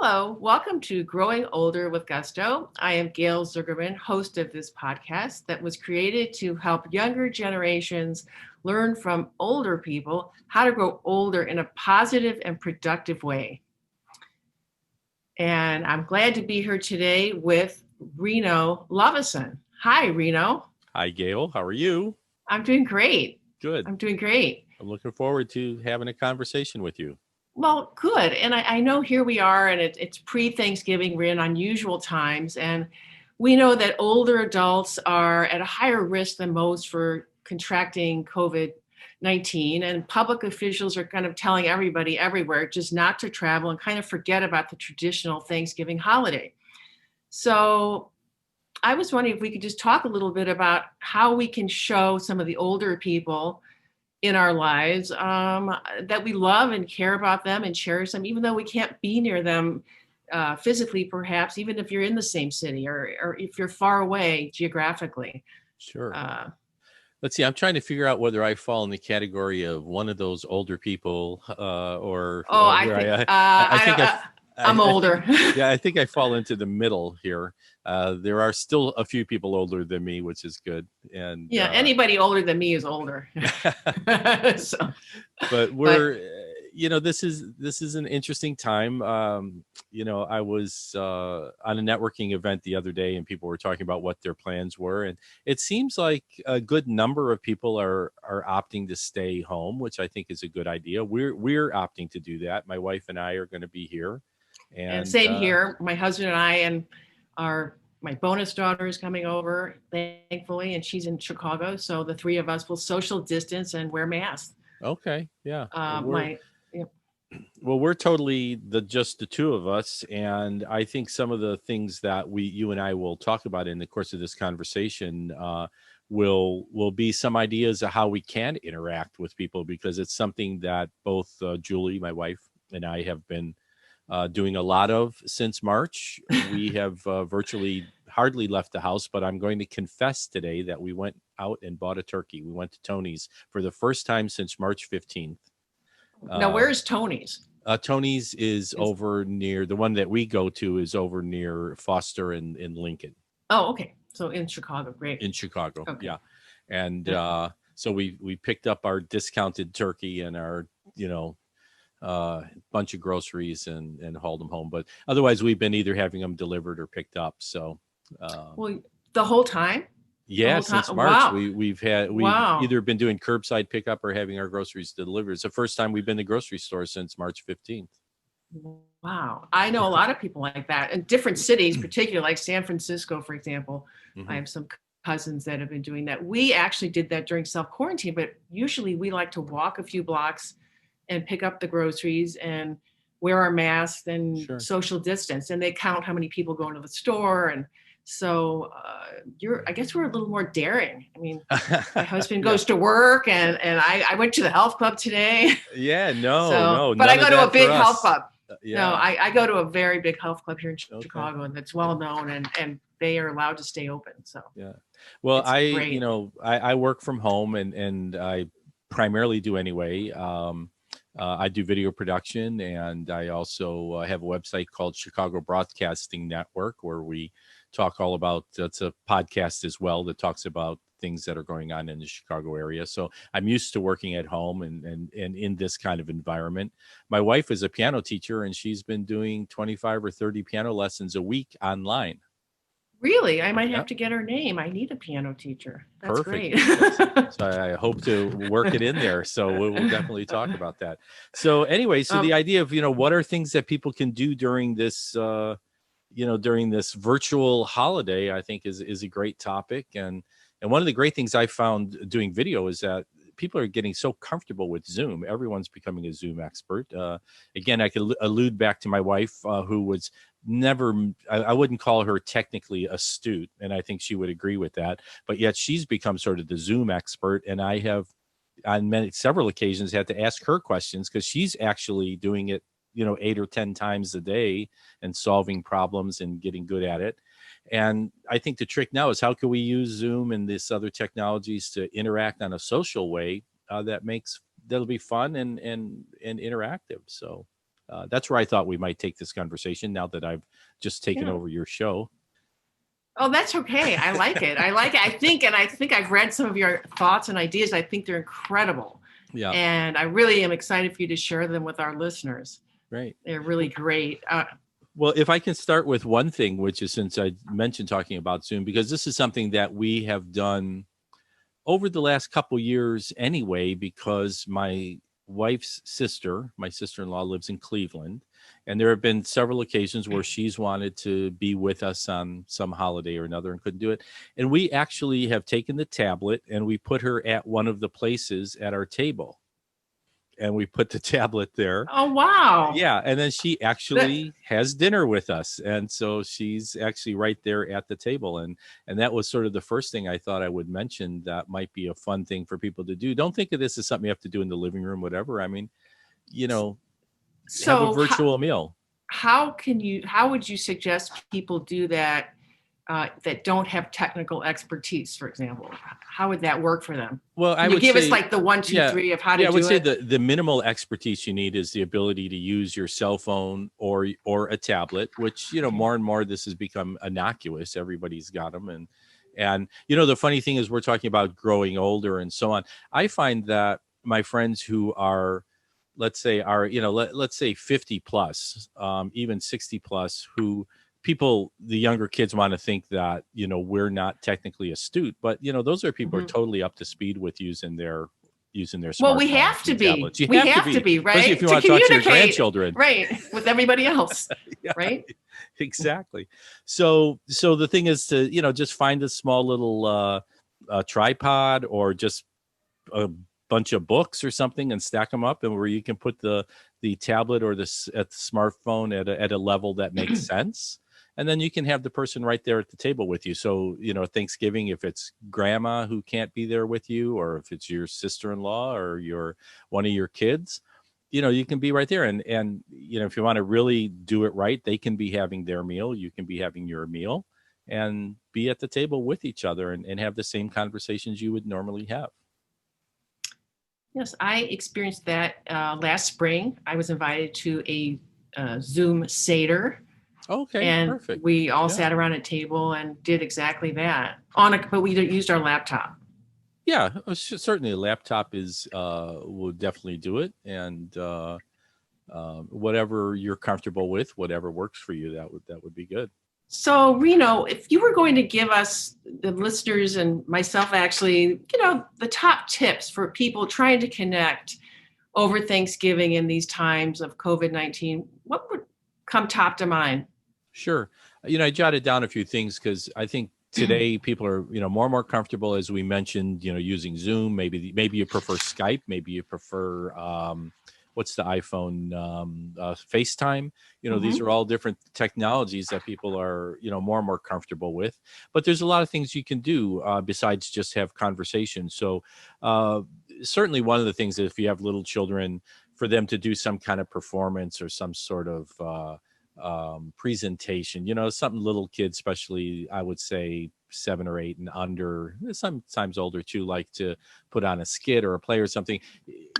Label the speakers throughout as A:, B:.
A: Hello, welcome to Growing Older with Gusto. I am Gail Zugerman, host of this podcast that was created to help younger generations learn from older people how to grow older in a positive and productive way. And I'm glad to be here today with Reno Lovison. Hi, Reno.
B: Hi, Gail. How are you?
A: I'm doing great.
B: Good.
A: I'm doing great.
B: I'm looking forward to having a conversation with you.
A: Well, good. And I know here we are, and it's pre-Thanksgiving. We're in unusual times, and we know that older adults are at a higher risk than most for contracting COVID-19. And public officials are kind of telling everybody everywhere just not to travel and kind of forget about the traditional Thanksgiving holiday. So I was wondering if we could just talk a little bit about how we can show some of the older people in our lives that we love and care about them and cherish them, even though we can't be near them physically, perhaps, even if you're in the same city or if you're far away geographically.
B: Sure. Let's see. I'm trying to figure out whether I fall in the category of one of those older people or
A: I'm older.
B: I think I fall into the middle here. There are still a few people older than me, which is good. And
A: anybody older than me is older.
B: But this is an interesting time. I was on a networking event the other day, and people were talking about what their plans were, and it seems like a good number of people are opting to stay home, which I think is a good idea. We're opting to do that. My wife and I are going to be here.
A: And same here. My husband and I and my bonus daughter is coming over, thankfully, and she's in Chicago. So the three of us will social distance and wear masks.
B: Okay. Yeah.
A: Well,
B: we're totally just the two of us. And I think some of the things that you and I will talk about in the course of this conversation will be some ideas of how we can interact with people, because it's something that both Julie, my wife, and I have been doing a lot of since March. We have virtually hardly left the house, but I'm going to confess today that we went out and bought a turkey. We went to Tony's for the first time since March 15th.
A: Now, where's Tony's?
B: Tony's is over near, the one that we go to is over near Foster and Lincoln.
A: Oh, okay. So in Chicago, great.
B: In Chicago,
A: okay.
B: Yeah. And so we picked up our discounted turkey and our, bunch of groceries and hauled them home. But otherwise, we've been either having them delivered or picked up. So,
A: well, the whole time?
B: Yeah, since March, wow. we've either been doing curbside pickup or having our groceries delivered. It's the first time we've been to the grocery store since March 15th.
A: Wow. I know a lot of people like that in different cities, particularly like San Francisco, for example. Mm-hmm. I have some cousins that have been doing that. We actually did that during self-quarantine, but usually we like to walk a few blocks and pick up the groceries and wear our masks and social distance. And they count how many people go into the store. And so I guess we're a little more daring. I mean, my husband goes to work and I went to the health club today.
B: Yeah, no.
A: But I go to a big health club. No, I go to a very big health club here in Chicago, and it's well known, and they are allowed to stay open. So
B: yeah, well, I work from home, and I primarily do anyway. I do video production, and I also have a website called Chicago Broadcasting Network, where we talk all about, it's a podcast as well that talks about things that are going on in the Chicago area. So I'm used to working at home and in this kind of environment. My wife is a piano teacher, and she's been doing 25 or 30 piano lessons a week online.
A: Really? I might have to get her name. I need a piano teacher. That's
B: perfect.
A: Great.
B: So I hope to work it in there. So we'll definitely talk about that. So anyway, the idea of, what are things that people can do during this, during this virtual holiday, I think is a great topic. And one of the great things I found doing video is that people are getting so comfortable with Zoom. Everyone's becoming a Zoom expert. Again, I could allude back to my wife, who was never, I wouldn't call her technically astute, and I think she would agree with that. But yet she's become sort of the Zoom expert, and I have on several occasions had to ask her questions because she's actually doing it, 8 or 10 times a day and solving problems and getting good at it. And I think the trick now is how can we use Zoom and this other technologies to interact on a social way that'll be fun and interactive. So that's where I thought we might take this conversation now that I've just taken
A: Yeah.
B: over your show.
A: Oh, that's okay. I like it. I like it. I think I've read some of your thoughts and ideas. I think they're incredible.
B: Yeah.
A: And I really am excited for you to share them with our listeners.
B: Right.
A: They're really great.
B: Well, if I can start with one thing, which is, since I mentioned talking about Zoom, because this is something that we have done over the last couple years anyway, because my wife's sister, my sister-in-law, lives in Cleveland, and there have been several occasions where she's wanted to be with us on some holiday or another and couldn't do it. And we actually have taken the tablet and we put her at one of the places at our table. And we put the tablet there.
A: Oh, wow.
B: Yeah. And then she actually has dinner with us. And so she's actually right there at the table. And that was sort of the first thing I thought I would mention that might be a fun thing for people to do. Don't think of this as something you have to do in the living room, whatever. I mean, have a virtual meal.
A: How would you suggest people do that that don't have technical expertise, for example? How would that work for them?
B: Well, I would
A: give
B: say,
A: us like the 1, 2, 3 of how to do it.
B: I would say the minimal expertise you need is the ability to use your cell phone or a tablet, which, more and more this has become innocuous. Everybody's got them. And the funny thing is, we're talking about growing older and so on. I find that my friends who are, let's say 50 plus, even 60 plus, who the younger kids want to think that, we're not technically astute, but those are people who are totally up to speed with using their smartphones.
A: Well, we have to be.
B: We have to be, right? Especially if you want to talk to your grandchildren,
A: right, with everybody else, yeah, right?
B: Exactly. So the thing is to, just find a small little tripod or just a bunch of books or something and stack them up, and where you can put the tablet or the smartphone at a level that makes sense. And then you can have the person right there at the table with you. So, Thanksgiving, if it's grandma who can't be there with you, or if it's your sister-in-law or one of your kids, you can be right there. And if you want to really do it right, they can be having their meal. You can be having your meal and be at the table with each other and have the same conversations you would normally have.
A: Yes, I experienced that last spring. I was invited to a Zoom Seder.
B: Okay,
A: and
B: perfect.
A: We all sat around a table and did exactly that but we used our laptop.
B: Yeah, certainly a laptop will definitely do it, and whatever you're comfortable with, whatever works for you, that would be good.
A: So, Reno, if you were going to give us, the listeners and myself actually, the top tips for people trying to connect over Thanksgiving in these times of COVID-19, what would come top to mind?
B: Sure. I jotted down a few things because I think today people are, more and more comfortable, as we mentioned, using Zoom. Maybe you prefer Skype. Maybe you prefer, what's the iPhone, FaceTime. These are all different technologies that people are, more and more comfortable with. But there's a lot of things you can do besides just have conversations. So certainly one of the things, if you have little children, for them to do some kind of performance or some sort of presentation, something little kids, especially I would say 7 or 8 and under, sometimes older too, like to put on a skit or a play or something.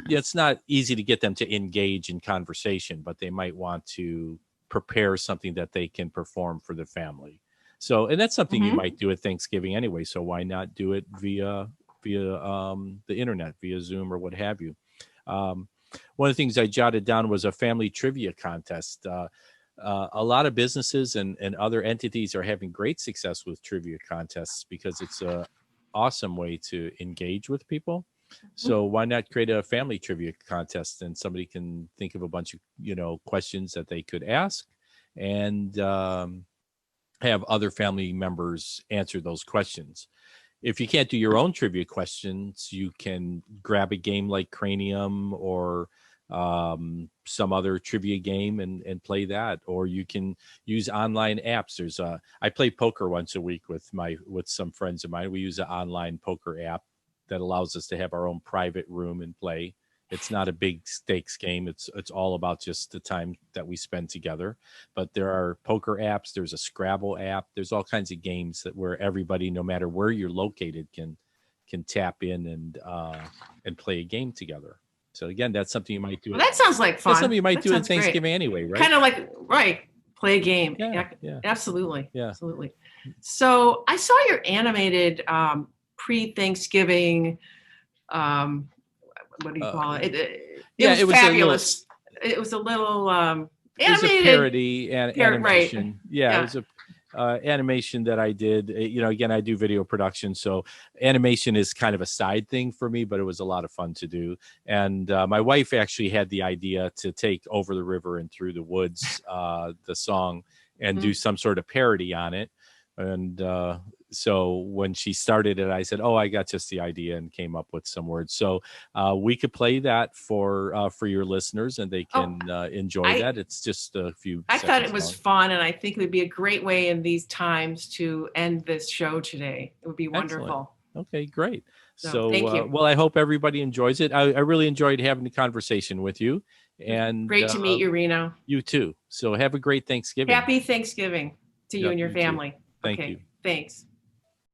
B: It's not easy to get them to engage in conversation, but they might want to prepare something that they can perform for the family. So, and that's something you might do at Thanksgiving anyway. So why not do it via the internet, via Zoom or what have you? One of the things I jotted down was a family trivia contest. A lot of businesses and other entities are having great success with trivia contests because it's an awesome way to engage with people. So why not create a family trivia contest, and somebody can think of a bunch of, questions that they could ask, and have other family members answer those questions. If you can't do your own trivia questions, you can grab a game like Cranium or some other trivia game and play that, or you can use online apps. I play poker once a week with some friends of mine. We use an online poker app that allows us to have our own private room and play. It's not a big stakes game. It's all about just the time that we spend together. But there are poker apps. There's a Scrabble app. There's all kinds of games where everybody, no matter where you're located, can tap in and play a game together. So again, that's something you might do.
A: Well, that sounds like fun.
B: That's something you might do at
A: sounds great.
B: Thanksgiving anyway, right?
A: Kind of like, right, play a game.
B: Yeah.
A: Absolutely.
B: Yeah.
A: Absolutely. So I saw your animated pre-Thanksgiving, what do you call it? It was fabulous. It was a little animated.
B: It was a parody and animation.
A: Right.
B: Yeah, it was a animation that I did. Again, I do video production, so animation is kind of a side thing for me, but it was a lot of fun to do. And my wife actually had the idea to take Over the River and Through the Woods, the song, and do some sort of parody on it. And so when she started it, I said, "Oh, I got just the idea," and came up with some words. So we could play that for your listeners, and they can enjoy that. It's just a few.
A: I thought it was fun, and I think it would be a great way in these times to end this show today. It would be wonderful.
B: Excellent. Okay, great. So
A: thank you.
B: Well, I hope everybody enjoys it. I really enjoyed having the conversation with you, and
A: great to meet you, Reno.
B: You too. So have a great Thanksgiving.
A: Happy Thanksgiving to you and your family.
B: Thank you.
A: Thanks.